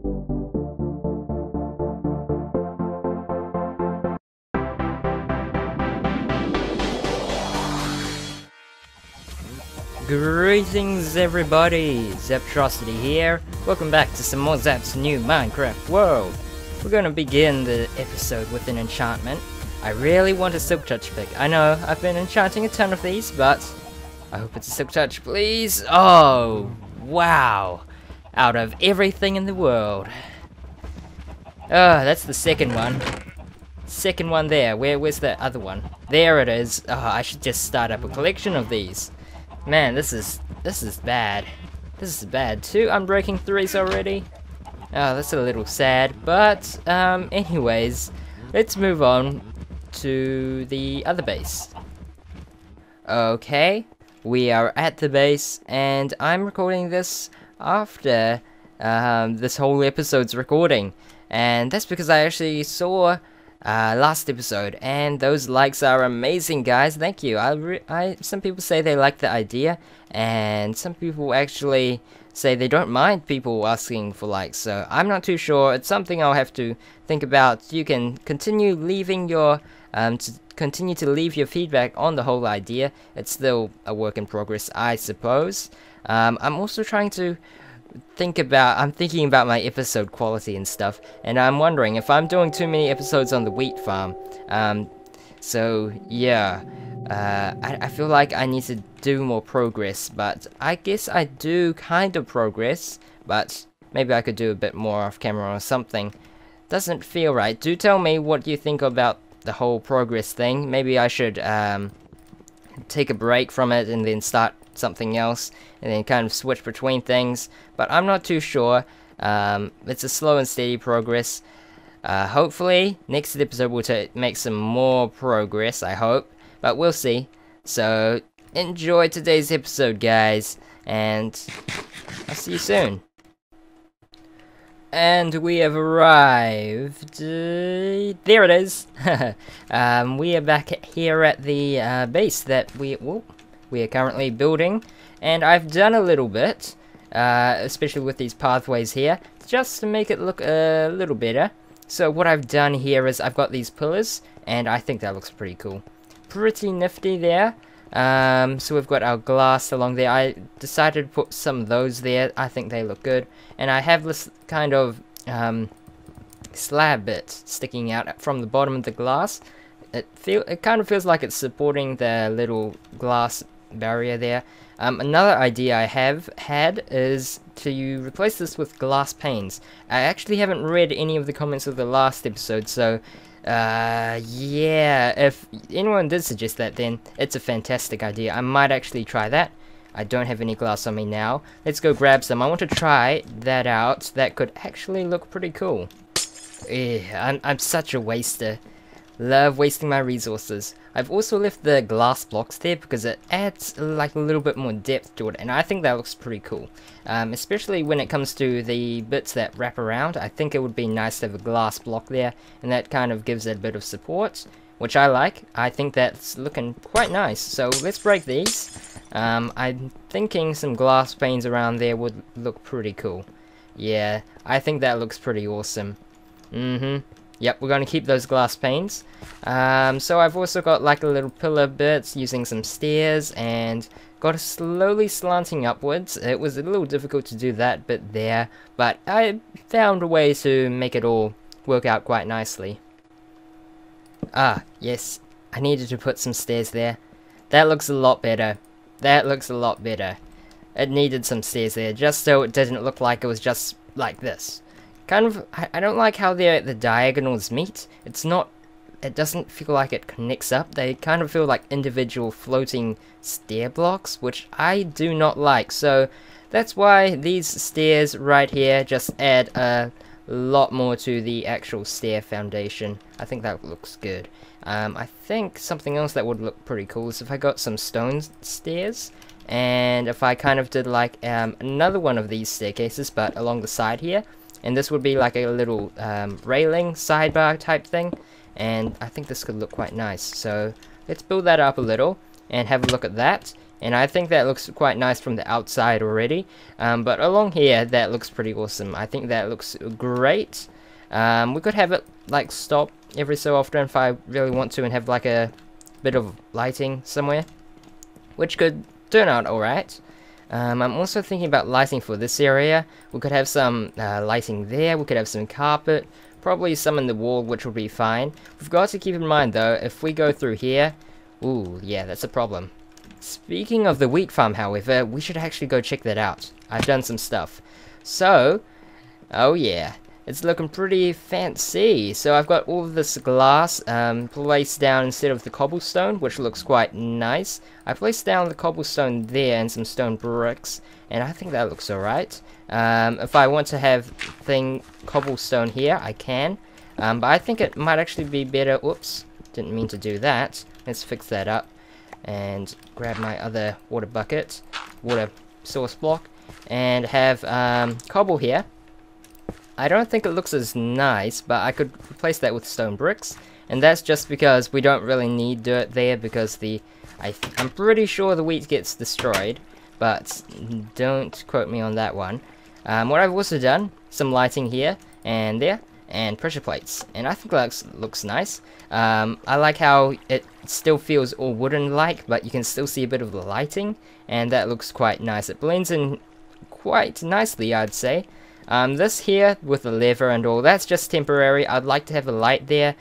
Greetings everybody, Zaptrocity here. Welcome back to some more Zap's new Minecraft world. We're gonna begin the episode with an enchantment. I really want a Silk Touch pick. I know, I've been enchanting a ton of these, but I hope it's a Silk Touch, please. Oh, wow. Out of everything in the world. Oh, that's the second one. Second one there. Where's the other one? There it is. Oh, I should just start up a collection of these. Man, this is bad. This is bad. 2 unbreaking 3s already. Oh, that's a little sad. But, anyways, let's move on to the other base. Okay, we are at the base, and I'm recording this after this whole episode's recording. And that's because I actually saw last episode, and those likes are amazing, guys. Thank you. Some people say they like the idea, and some people actually say they don't mind people asking for likes, so I'm not too sure. It's something I'll have to think about. You can continue leaving your continue to leave your feedback on the whole idea. It's still a work in progress, I suppose. I'm also trying to I'm thinking about my episode quality and stuff, and I'm wondering if I'm doing too many episodes on the wheat farm. So yeah, I feel like I need to do more progress, but I guess I do kind of progress, but maybe I could do a bit more off camera or something. Doesn't feel right. Do tell me what you think about the whole progress thing. Maybe I should take a break from it and then start something else, and then kind of switch between things, but I'm not too sure. It's a slow and steady progress. Hopefully next episode will make some more progress, I hope, but we'll see. So enjoy today's episode, guys, and I'll see you soon. And we have arrived. There it is. We are back here at the base that we are currently building, and I've done a little bit, especially with these pathways here, just to make it look a little better. So what I've done here is I've got these pillars, and I think that looks pretty cool. Pretty nifty there. So we've got our glass along there. I decided to put some of those there. I think they look good. And I have this kind of slab bit sticking out from the bottom of the glass. It kind of feels like it's supporting the little glass barrier there. Another idea I have had is to replace this with glass panes. I actually haven't read any of the comments of the last episode, so yeah, if anyone did suggest that, then it's a fantastic idea. I might actually try that. I don't have any glass on me now. Let's go grab some. I want to try that out. That could actually look pretty cool. I'm such a waster. Love wasting my resources. I've also left the glass blocks there because it adds like a little bit more depth to it, and I think that looks pretty cool. Especially when it comes to the bits that wrap around. I think it would be nice to have a glass block there, and that kind of gives it a bit of support, which I like. I think that's looking quite nice. So let's break these. I'm thinking some glass panes around there would look pretty cool. Yeah, I think that looks pretty awesome. Yep, we're going to keep those glass panes. So I've also got like a little pillar bits using some stairs, and got it slowly slanting upwards. It was a little difficult to do that bit there, but I found a way to make it all work out quite nicely. Ah, yes, I needed to put some stairs there. That looks a lot better. That looks a lot better. It needed some stairs there, just so it didn't look like it was just like this. Kind of, I don't like how the diagonals meet. It doesn't feel like it connects up. They kind of feel like individual floating stair blocks, which I do not like. So that's why these stairs right here just add a lot more to the actual stair foundation. I think that looks good. I think something else that would look pretty cool is if I got some stone stairs, and if I kind of did like another one of these staircases, but along the side here. And this would be like a little railing sidebar type thing, and I think this could look quite nice. So let's build that up a little and have a look at that, and I think that looks quite nice from the outside already. But along here, that looks pretty awesome. I think that looks great. We could have it like stop every so often if I really want to, and have like a bit of lighting somewhere, which could turn out alright. I'm also thinking about lighting for this area. We could have some lighting there, we could have some carpet, probably some in the wall, which will be fine. We've got to keep in mind though, if we go through here, ooh, yeah, that's a problem. Speaking of the wheat farm, however, we should actually go check that out. I've done some stuff. So, oh yeah, it's looking pretty fancy. So I've got all of this glass placed down instead of the cobblestone, which looks quite nice. I placed down the cobblestone there and some stone bricks, and I think that looks alright. If I want to have cobblestone here, I can. But I think it might actually be better. Oops, didn't mean to do that. Let's fix that up and grab my other water bucket, water source block, and have cobble here. I don't think it looks as nice, but I could replace that with stone bricks, and that's just because we don't really need dirt there, because I'm pretty sure the wheat gets destroyed, but don't quote me on that one. What I've also done, some lighting here and there, and pressure plates, and I think that looks nice. I like how it still feels all wooden-like, but you can still see a bit of the lighting, and that looks quite nice. It blends in quite nicely, I'd say. This here with the lever and all, that's just temporary. I'd like to have a light there,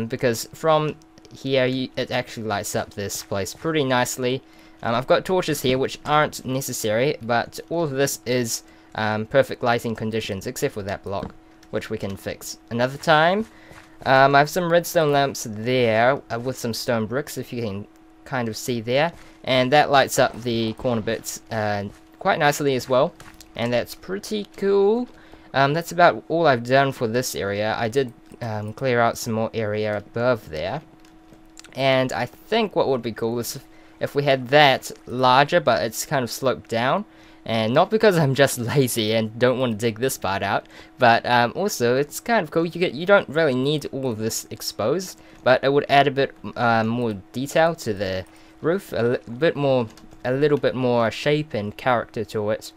because from here it actually lights up this place pretty nicely. I've got torches here which aren't necessary, but all of this is perfect lighting conditions, except for that block, which we can fix another time. I have some redstone lamps there with some stone bricks, if you can kind of see there, and that lights up the corner bits quite nicely as well. And that's pretty cool. That's about all I've done for this area. I did clear out some more area above there. And I think what would be cool is if we had that larger, but it's kind of sloped down. And not because I'm just lazy and don't want to dig this part out, but also it's kind of cool. You don't really need all of this exposed, but it would add a bit more detail to the roof, a little bit more shape and character to it.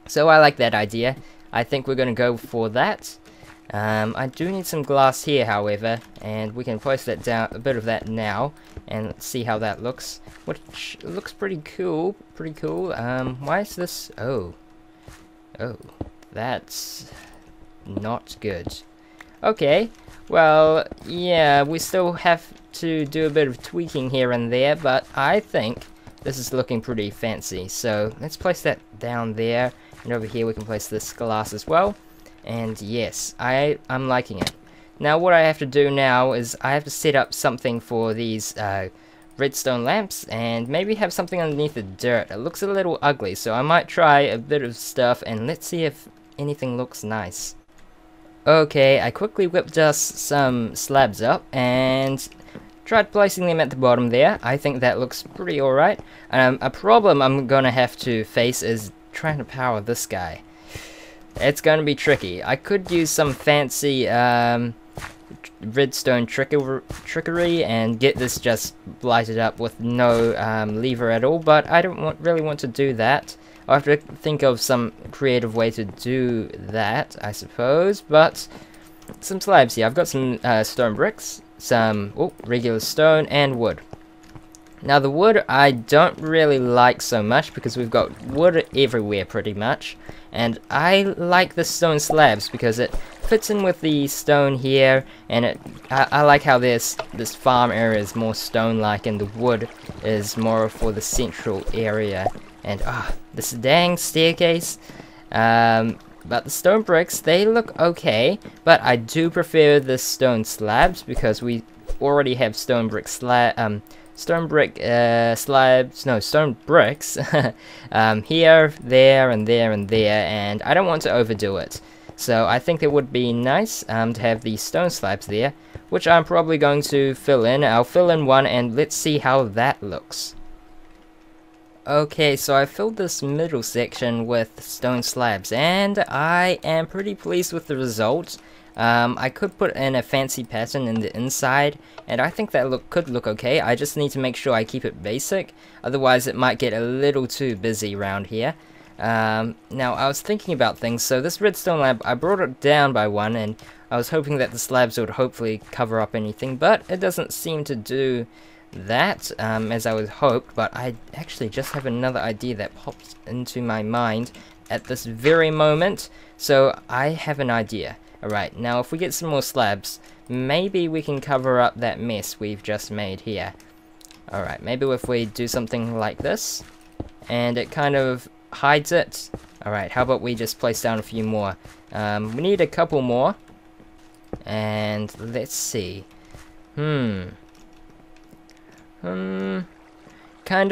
So I like that idea. I think we're going to go for that. I do need some glass here, however, and we can place that down, a bit of that now, and let's see how that looks. Which looks pretty cool. Pretty cool. Why is this? Oh, that's not good. Okay. Well, yeah, we still have to do a bit of tweaking here and there, but I think this is looking pretty fancy. So let's place that down there. And over here we can place this glass as well. And yes, I'm liking it. Now what I have to do now is I have to set up something for these redstone lamps, and maybe have something underneath the dirt. It looks a little ugly, so I might try a bit of stuff and let's see if anything looks nice. Okay, I quickly whipped us some slabs up and tried placing them at the bottom there. I think that looks pretty alright. A problem I'm gonna have to face is trying to power this guy. It's going to be tricky. I could use some fancy redstone trickery and get this just lighted up with no lever at all, but I don't really want to do that. I'll have to think of some creative way to do that, I suppose. But some slabs here. I've got some stone bricks, some regular stone, and wood. Now the wood I don't really like so much because we've got wood everywhere pretty much, and I like the stone slabs because it fits in with the stone here, and I like how this farm area is more stone-like and the wood is more for the central area. And this dang staircase. But the stone bricks, they look okay, but I do prefer the stone slabs because we already have stone bricks, stone bricks here, there, and there, and there, and I don't want to overdo it. So I think it would be nice to have these stone slabs there, which I'm probably going to fill in. I'll fill in one, and let's see how that looks. Okay, so I filled this middle section with stone slabs, and I am pretty pleased with the result. I could put in a fancy pattern in the inside, and I think that could look okay. I just need to make sure I keep it basic, otherwise it might get a little too busy around here. Now, I was thinking about things, so this redstone lab, I brought it down by one, and I was hoping that the slabs would hopefully cover up anything, but it doesn't seem to do that, as I would hoped. But I actually just have another idea that popped into my mind at this very moment, so I have an idea. Alright, now if we get some more slabs, maybe we can cover up that mess we've just made here. Alright, maybe if we do something like this, and it kind of hides it. Alright, how about we just place down a few more? We need a couple more. And let's see. Kind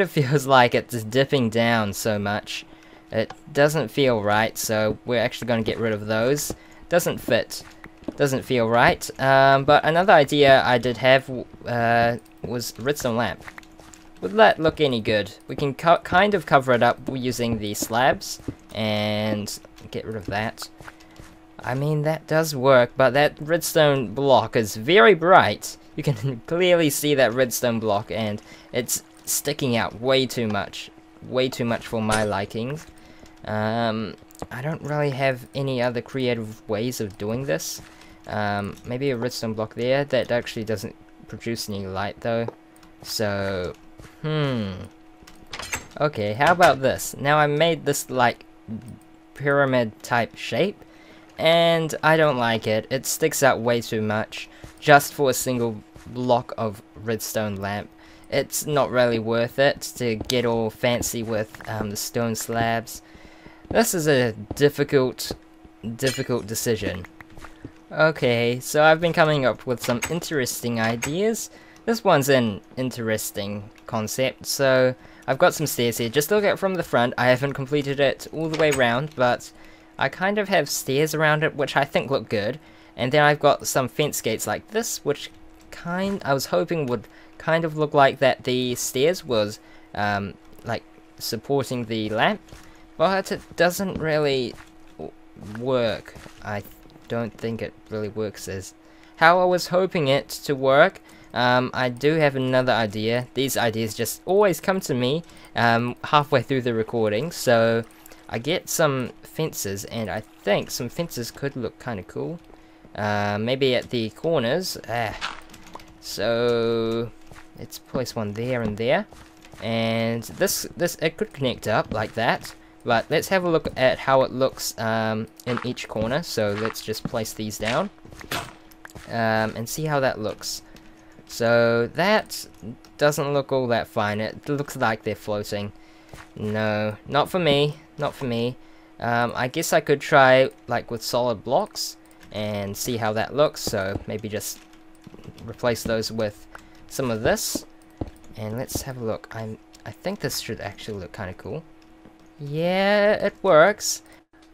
of feels like it's dipping down so much. It doesn't feel right, so we're actually going to get rid of those. Doesn't fit. Doesn't feel right. But another idea I did have was redstone lamp. Would that look any good? We can kind of cover it up using the slabs and get rid of that. I mean, that does work, but that redstone block is very bright. You can clearly see that redstone block, and it's sticking out way too much. Way too much for my liking. I don't really have any other creative ways of doing this. Maybe a redstone block there. That actually doesn't produce any light, though. So, okay, how about this? Now I made this, like, pyramid-type shape, and I don't like it. It sticks out way too much, just for a single block of redstone lamp. It's not really worth it to get all fancy with the stone slabs. This is a difficult decision. Okay, so I've been coming up with some interesting ideas. This one's an interesting concept, so I've got some stairs here. Just look at it from the front. I haven't completed it all the way around, but I kind of have stairs around it, which I think look good. And then I've got some fence gates like this, which I was hoping would kind of look like that the stairs was like supporting the lamp. But it doesn't really work. I don't think it really works as how I was hoping it to work. I do have another idea. These ideas just always come to me halfway through the recording. So I get some fences, and I think some fences could look kind of cool. Maybe at the corners. So let's place one there and there. And this it could connect up like that. But let's have a look at how it looks in each corner. So let's just place these down and see how that looks. So that doesn't look all that fine. It looks like they're floating. No, not for me. Not for me. I guess I could try like with solid blocks and see how that looks. So maybe just replace those with some of this. And let's have a look. I think this should actually look kind of cool. Yeah, it works.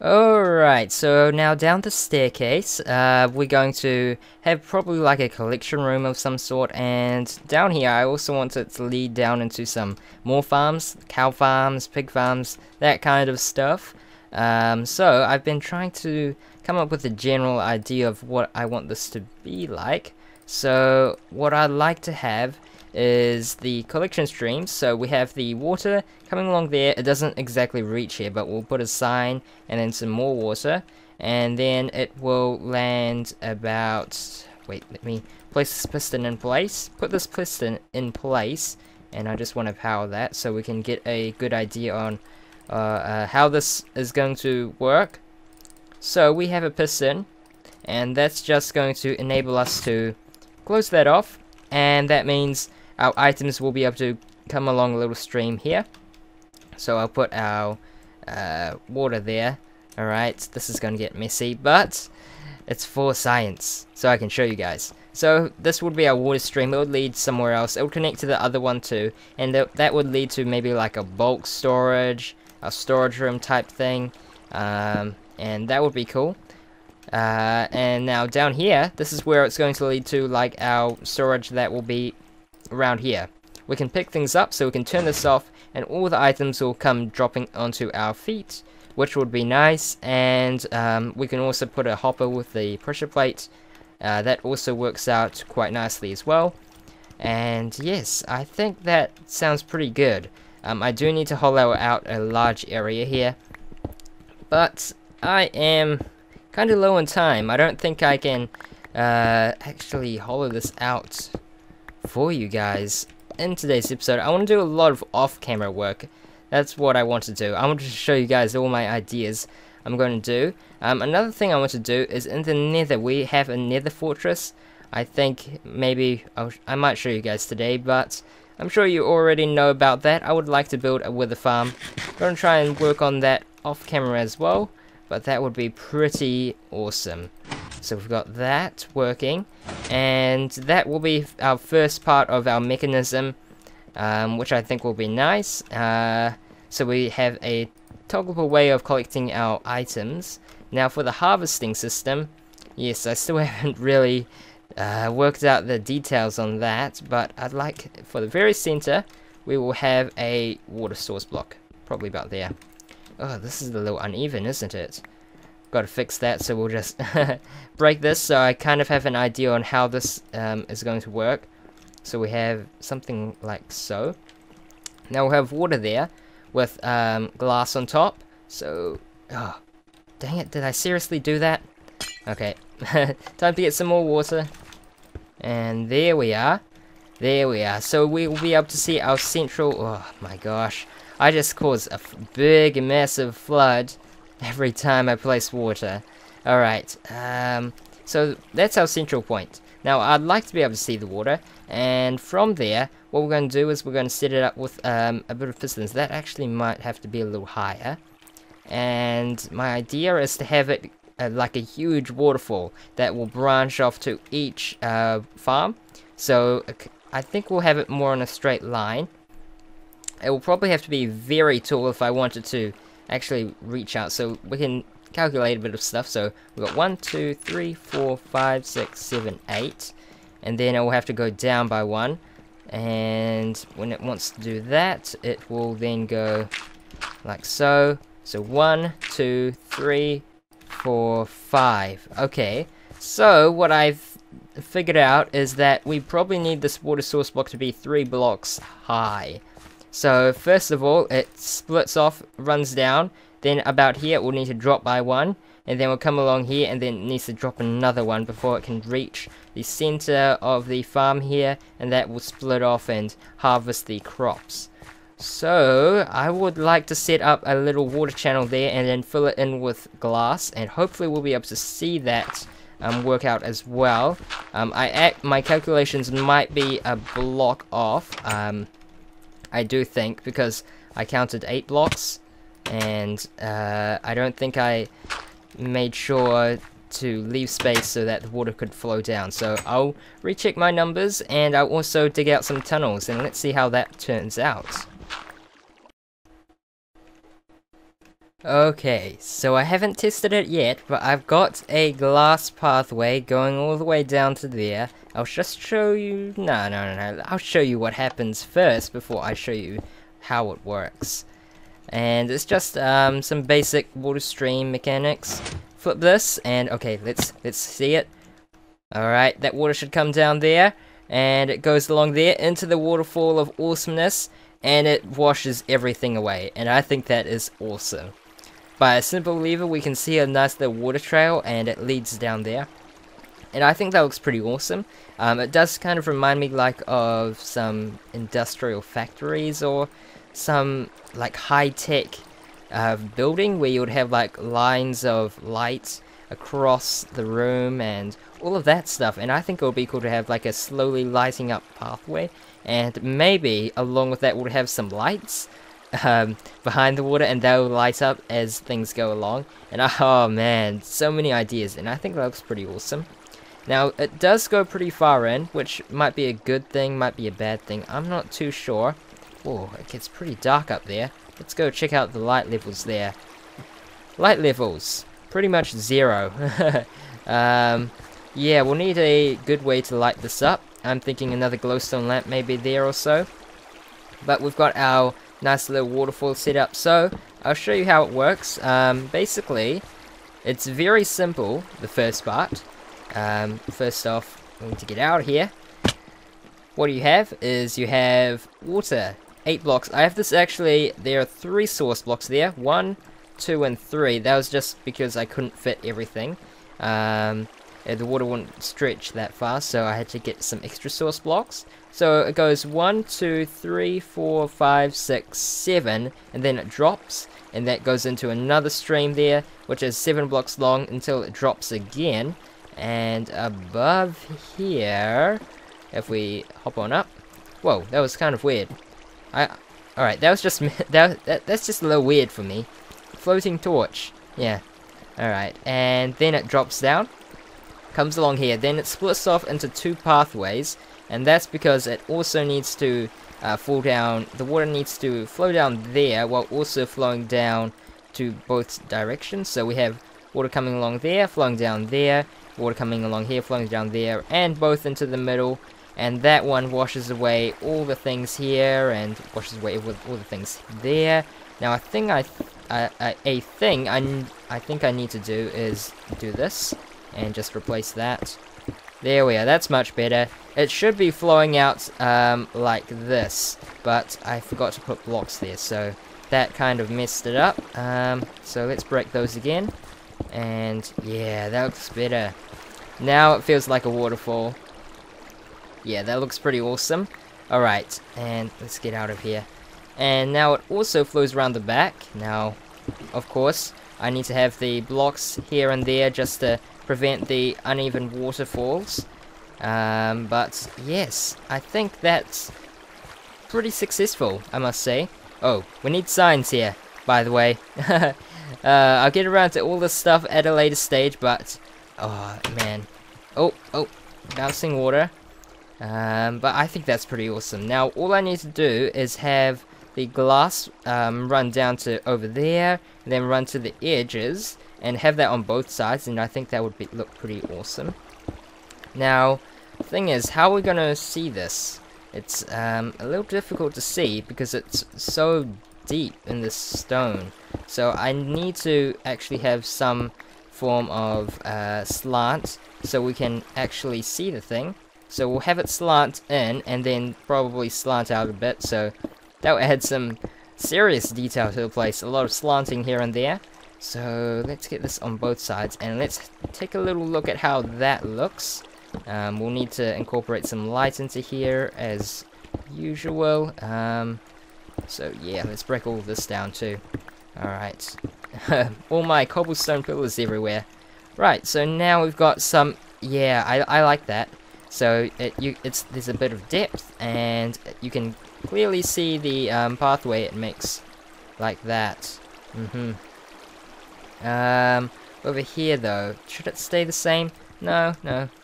Alright, so now down the staircase, we're going to have probably like a collection room of some sort, and down here I also want it to lead down into some more farms, cow farms, pig farms, that kind of stuff. So I've been trying to come up with a general idea of what I want this to be like. So what I'd like to have is the collection streams. So we have the water coming along there. It doesn't exactly reach here, but we'll put a sign and then some more water, and then it will land about, wait, let me place this piston in place. Put this piston in place, and I just want to power that so we can get a good idea on how this is going to work. So we have a piston, and that's just going to enable us to close that off, and that means our items will be able to come along a little stream here. So I'll put our water there. Alright, this is going to get messy, but it's for science, so I can show you guys. So this would be our water stream. It would lead somewhere else. It would connect to the other one too, and that would lead to maybe like a bulk storage, a storage room type thing, and that would be cool. And now down here, this is where it's going to lead to like our storage that will be around here. We can pick things up, so we can turn this off, and all the items will come dropping onto our feet, which would be nice. And we can also put a hopper with the pressure plate. That also works out quite nicely as well. And yes, I think that sounds pretty good. I do need to hollow out a large area here, but I am kind of low on time. I don't think I can actually hollow this out for you guys in today's episode. I want to do a lot of off-camera work. That's what I want to do. I want to show you guys all my ideas I'm going to do. Another thing I want to do is in the nether. We have a nether fortress. I think maybe I might show you guys today, but I'm sure you already know about that. I would like to build a wither farm. I'm going to try and work on that off camera as well, but that would be pretty awesome. So we've got that working, and that will be our first part of our mechanism, which I think will be nice. So we have a toggleable way of collecting our items. Now for the harvesting system, yes, I still haven't really worked out the details on that, but I'd like, for the very center, we will have a water source block, probably about there. Oh, this is a little uneven, isn't it? Got to fix that, so we'll just break this so I kind of have an idea on how this is going to work. So we have something like so. Now we'll have water there with glass on top. So, oh, dang it, did I seriously do that? Okay, time to get some more water. And there we are. There we are. So we will be able to see our central... Oh my gosh. I just caused a big, massive flood every time I place water. Alright. So that's our central point. Now I'd like to be able to see the water. And from there, what we're going to do is we're going to set it up with a bit of pistons. That actually might have to be a little higher. And my idea is to have it like a huge waterfall that will branch off to each farm. So I think we'll have it more on a straight line. It will probably have to be very tall if I wanted to actually reach out. So we can calculate a bit of stuff. So we've got 1, 2, 3, 4, 5, 6, 7, 8. And then it will have to go down by 1. And when it wants to do that, it will then go like so. So 1, 2, 3, 4, 5. Okay, so what I've figured out is that we probably need this water source block to be 3 blocks high. So first of all, it splits off, runs down, then about here it will need to drop by 1, and then we'll come along here and then it needs to drop another one before it can reach the center of the farm here, and that will split off and harvest the crops. So I would like to set up a little water channel there and then fill it in with glass, and hopefully we'll be able to see that work out as well. My calculations might be a block off, I do think, because I counted 8 blocks, and I don't think I made sure to leave space so that the water could flow down. So I'll recheck my numbers, and I'll also dig out some tunnels, and let's see how that turns out. Okay, so I haven't tested it yet, but I've got a glass pathway going all the way down to there. I'll just show you... No. I'll show you what happens first before I show you how it works. And it's just some basic water stream mechanics. Flip this, and okay, let's see it. Alright, that water should come down there, and it goes along there into the waterfall of awesomeness, and it washes everything away, and I think that is awesome. By a simple lever, we can see a nice little water trail, and it leads down there. And I think that looks pretty awesome. It does kind of remind me like of some industrial factories or some like high-tech building where you would have like lines of light across the room and all of that stuff. And I think it would be cool to have like a slowly lighting up pathway, and maybe along with that we'll have some lights behind the water, and they'll light up as things go along. And oh man, so many ideas, and I think that looks pretty awesome. Now it does go pretty far in, which might be a good thing, might be a bad thing, I'm not too sure. Oh, it gets pretty dark up there. Let's go check out the light levels there. Light levels, pretty much 0. Yeah, we'll need a good way to light this up. I'm thinking another glowstone lamp maybe there or so. But we've got our Nice little waterfall setup. So I'll show you how it works. Basically, it's very simple, the first part. First off, we need to get out of here. What you have is you have water, 8 blocks. I have this actually, there are 3 source blocks there, 1, 2, and 3. That was just because I couldn't fit everything. The water wouldn't stretch that far, so I had to get some extra source blocks. So it goes 1, 2, 3, 4, 5, 6, 7, and then it drops, and that goes into another stream there, which is 7 blocks long until it drops again. And above here, if we hop on up, whoa, that was kind of weird. Alright, that was just that's just a little weird for me. Floating torch, yeah. Alright, and then it drops down, comes along here, then it splits off into 2 pathways, and that's because it also needs to fall down. The water needs to flow down there while also flowing down to both directions. So we have water coming along there, flowing down there, water coming along here, flowing down there, and both into the middle. And that one washes away all the things here and washes away all the things there. Now I think I need to do is do this and just replace that. There we are, that's much better. It should be flowing out like this, but I forgot to put blocks there, so that kind of messed it up. So let's break those again, and yeah, that looks better. Now it feels like a waterfall. Yeah, that looks pretty awesome. Alright, and let's get out of here. And now it also flows around the back. Now, of course, I need to have the blocks here and there just to prevent the uneven waterfalls. But yes, I think that's pretty successful, I must say. Oh, we need signs here, by the way. I'll get around to all this stuff at a later stage, but oh man. Oh, bouncing water. But I think that's pretty awesome. Now all I need to do is have the glass run down to over there, and then run to the edges, and have that on both sides, and I think that would look pretty awesome. Now, the thing is, how are we gonna see this? It's a little difficult to see because it's so deep in this stone. So I need to actually have some form of slant so we can actually see the thing. So we'll have it slant in and then probably slant out a bit, so that will add some serious detail to the place. A lot of slanting here and there. So let's get this on both sides and let's take a little look at how that looks. We'll need to incorporate some light into here as usual. So yeah, let's break all this down too. Alright. All my cobblestone pillars everywhere. Right, so now we've got some... Yeah, I like that. So there's a bit of depth, and you can clearly see the pathway it makes, like that. Over here though, should it stay the same? No.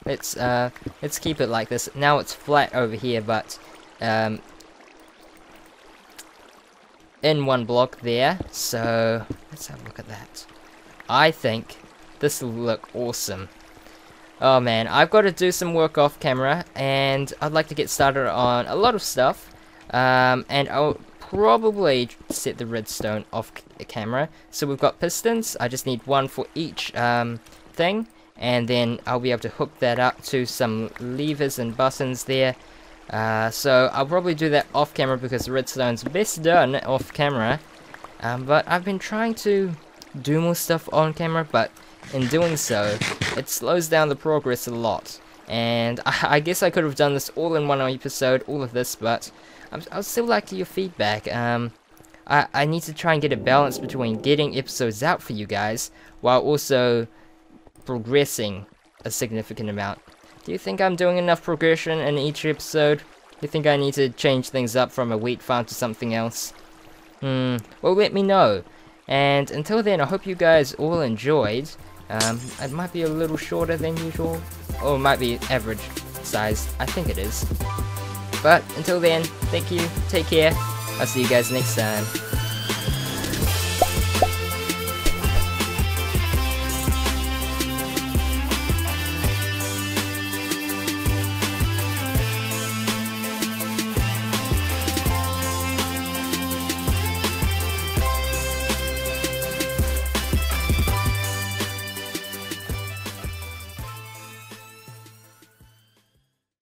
Let's keep it like this. Now it's flat over here, but in one block there. So let's have a look at that. I think this will look awesome. Oh man, I've got to do some work off camera, and I'd like to get started on a lot of stuff, and I'll probably set the redstone off camera. So we've got pistons, I just need one for each thing, and then I'll be able to hook that up to some levers and buttons there. So I'll probably do that off camera because the redstone's best done off camera, but I've been trying to do more stuff on camera, but in doing so, it slows down the progress a lot. And I guess I could have done this all in one episode, all of this, but I'd still like your feedback. I need to try and get a balance between getting episodes out for you guys, while also progressing a significant amount. Do you think I'm doing enough progression in each episode? Do you think I need to change things up from a wheat farm to something else? Well, let me know. And until then, I hope you guys all enjoyed. It might be a little shorter than usual, or it might be average sized. I think it is. But until then, thank you, take care, I'll see you guys next time.